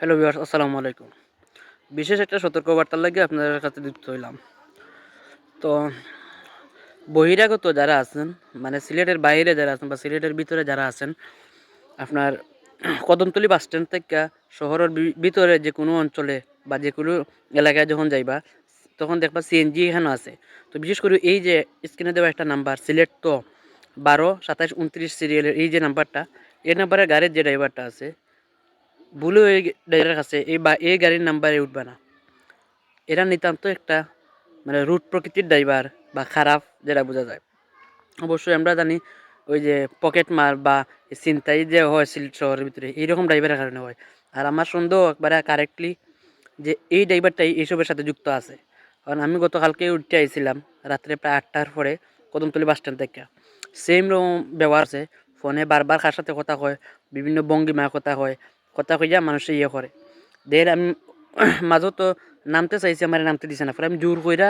Hello viewers, আসসালামু আলাইকুম। বিশেষ একটা সতর্কবার্তার লাগে আপনাদের কাছে যুক্ত হইলাম। তো বহিরাগত যারা আছেন, মানে সিলেটের বাইরে যারা আছেন বা সিলেটের ভিতরে যারা আছেন, আপনার কদমতলী বাস স্ট্যান্ড থেকে শহরের ভিতরে যে কোনো অঞ্চলে বা যে কোনো এলাকায় যখন যাইবা, তখন দেখবা সিএনজি এখানে আছে। তো বিশেষ করে এই যে স্ক্রিনে দেওয়া একটা নাম্বার সিলেট তো 12 27 29 সিরিয়ালের এই যে নাম্বারটা, এই নাম্বারের গাড়ির যে ড্রাইভারটা আছে, ভুলে ওই ড্রাইভারের কাছে এই গাড়ির নাম্বারে উঠবে না। এরা নিতান্ত একটা মানে রুট প্রকৃতির ড্রাইভার বা খারাপ, যেটা বোঝা যায়। অবশ্যই আমরা জানি ওই যে পকেট মার বা ছিনতাই যে হয় সিলেট শহরের ভিতরে, এইরকম ড্রাইভারের কারণে হয়। আর আমার সন্দেহ একবারে কারেক্টলি যে এই ড্রাইভারটাই এইসবের সাথে যুক্ত আছে। কারণ আমি গতকালকে উঠতে আইছিলাম রাত্রে প্রায় 8টার পরে কদমতলী বাস স্ট্যান্ড থেকে। সেম রকম ব্যবহার আছে। ফোনে বারবার কার সাথে কথা কয়, বিভিন্ন ভঙ্গিমায় কথা কয়, কথা কইয়া মানুষে ইয়ে করে। দের আমি মাঝত নামতে চাইছি, আমার নামতে দিছে না। পরে আমি জোর কইরা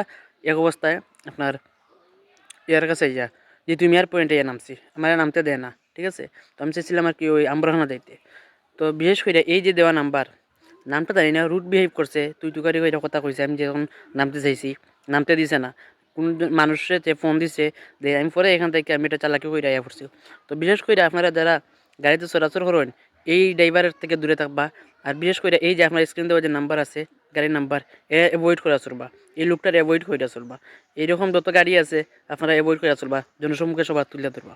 এক অবস্থায় আপনার ইয়ার কাছে ইয়া যে তুমি আর পয়েন্টে ইয়ে নামছি, আমার নামতে দেয় না। ঠিক আছে? তো আমি চাইছিলাম আর কি ওই আম্বরখানা যাইতে। তো বিশেষ করে এই যে দেওয়া নাম্বার, নামটা জানি না, রুট বিহেভ করছে, তুই তুকারি কইরা কথা কইছে। আমি যখন নামতে চাইছি, নামতে দিছে না। কোন মানুষে যে ফোন দিছে, যে আমি পরে এখান থেকে আমি এটা চালাকি কইরা আইয়া পড়ছি। তো বিশেষ করে আপনারা যারা গাড়িতে চলাচল করেন, এই ড্রাইভারের থেকে দূরে থাকবা। আর বিশেষ করে এই যে আপনার স্ক্রিন দেওয়া যে নাম্বার আছে, গাড়ির নাম্বার, অ্যাভয়েড করে চলবা। এই লোকটার অ্যাভয়েড করে চলবা। এইরকম যত গাড়ি আছে আপনারা অ্যাভয়েড করে চলবা, জনসম্মুখে সবার তুলে ধরবা।